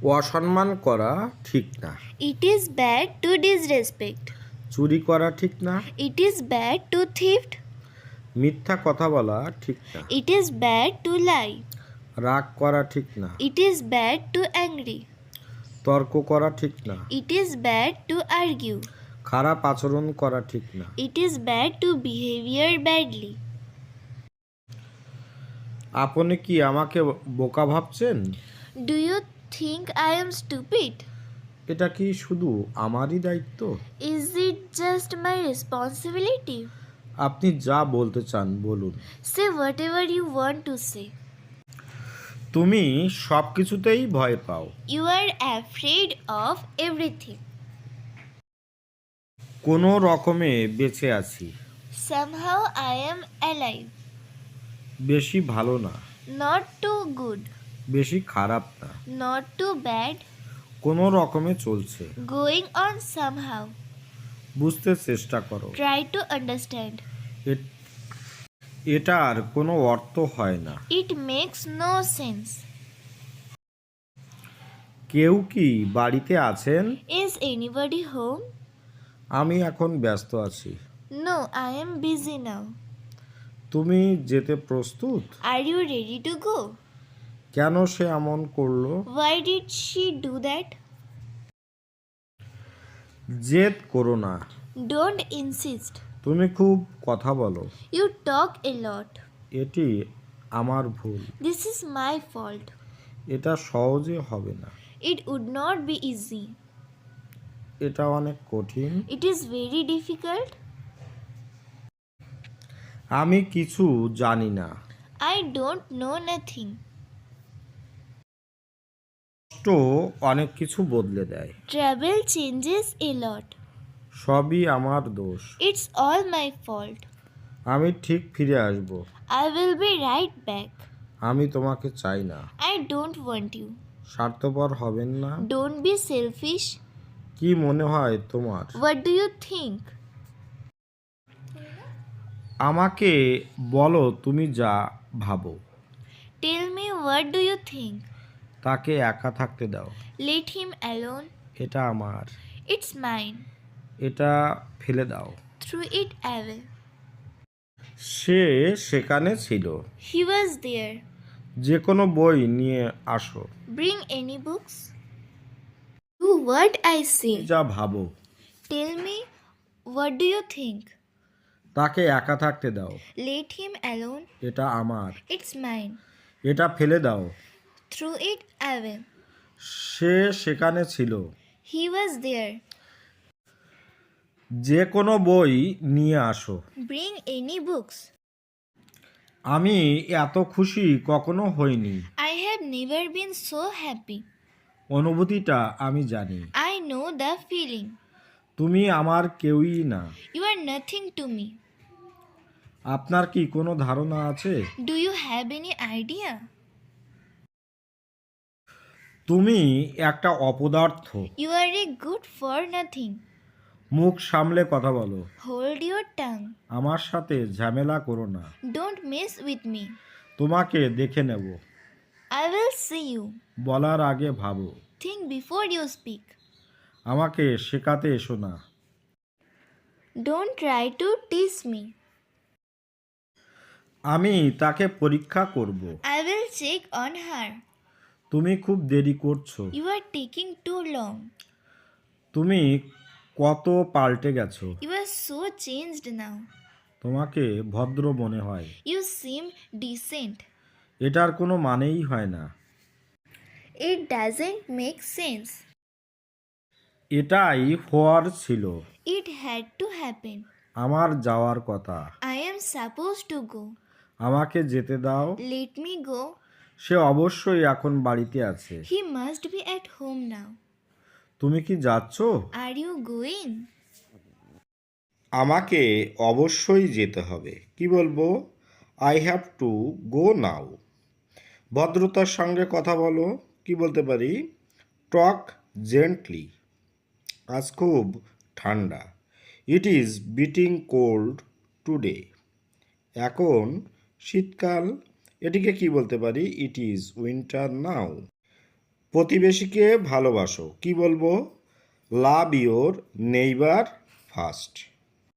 অসম্মান করা ঠিক না। It is bad to disrespect. চুরি করা ঠিক না। It is bad to theft. মিথ্যা কথা বলা ঠিক না। It is bad to lie. রাগ করা ঠিক না। It is bad to angry. তর্ক করা ঠিক না। It is bad to argue. খারাপ আচরণ করা ঠিক না। It is bad to behavior badly. আপনি কি আমাকে বোকা ভাবছেন? Do you think I am stupid? এটা কি শুধু আমারই দায়িত্ব? Is it just my responsibility? আপনি যা বলতে চান বলুন। Say whatever you want to say. তুমি সব কিছুতেই ভয় পাও। You are afraid of everything. কোনো রকমে বেঁচে আছি। Somehow I am alive. বেশি ভালো না। Not too good. বেশি খারাপ না। Not too bad. কোনো রকমে চলছে। Going on somehow. বুঝতে চেষ্টা করো। Try to understand. এটার কোনো অর্থ হয় না। It makes no sense. কেউ কি বাড়িতে আছেন? Is anybody home? আমি এখন ব্যস্ত আছি। No, I am busy now. তুমি যেতে প্রস্তুত? Are you ready to go? কেন সে এমন করলো? Why did she do that? জেদ করো না। Don't insist. তুমি খুব কথা বলো। You talk a lot. এটি আমার ভুল। This is my fault. এটা সহজে হবে না। It would not be easy. এটা অনেক কঠিন। It is very difficult. আমি কিছু জানি না। I don't know nothing. কষ্ট অনেক কিছু বদলে দেয়। Travel changes a lot. সবই আমার দোষ। It's all my fault. আমি ঠিক ফিরে আসব। I will be right back. আমি তোমাকে চাই না। I don't want you. স্বার্থপর হবেন না। Don't be selfish. কি মনে হয় তোমার? What do you think? আমাকে বলো তুমি যা ভাবো। Tell me what do you think? তাকে একা থাকতে দাও। Let him alone. এটা আমার। It's mine. এটা ফেলে দাও। Throw it away. সে সেখানে ছিল। He was there. যে কোনো বই নিয়ে আসো। Bring any books. Do what I say. যা ভাবো। Tell me what do you think? তাকে একা থাকতে দাও। Let him alone. এটা আমার। It's mine. এটা ফেলে দাও। Throw it away. সে সেখানে ছিল। He was there. যে কোনো বই নিয়ে আসো। Bring any books. আমি এত খুশি কখনো হইনি। I have never been so happy. অনুভূতিটা আমি জানি। I know the feeling. তুমি আমার কেউই না। You are nothing to me. আপনার কি কোনো ধারণা আছে? Do you have any idea? তুমি একটা অপদার্থ। You are a good for nothing. মুখ সামলে কথা বলো। Hold your tongue. আমার সাথে ঝামেলা করো না। Don't mess with me. তোমাকে দেখে নেব। I will see you. বলার আগে ভাবো। Think before you speak. আমাকে শেখাতে এসো না। Don't try to tease me. আমি তাকে পরীক্ষা করব। I will check on her. তুমি খুব দেরি করছো। You are taking too long. তুমি কত পাল্টে গেছো। You are so changed now. তোমাকে ভদ্র মনে হয়। You seem decent. এটার কোনো মানেই হয় না। It doesn't make sense. এটাই হওয়ার ছিল। It had to happen. আমার যাওয়ার কথা। I am supposed to go. আমাকে যেতে দাও। Let me go. সে অবশ্যই এখন বাড়িতে আছে। He must be at home now. তুমি কি যাচ্ছ? Are you going? আমাকে অবশ্যই যেতে হবে। কি বলবো? আই হ্যাভ টু গো নাও। ভদ্রতার সঙ্গে কথা বলো। কি বলতে পারি? টক জেন্টলি। আজ খুব ঠান্ডা। It is beating cold today. এখন শীতকাল। এটিকে কি বলতে পারি? ইট ইজ উইন্টার নাও। প্রতিবেশীকে ভালোবাসো কি বলবো? Love your neighbour first.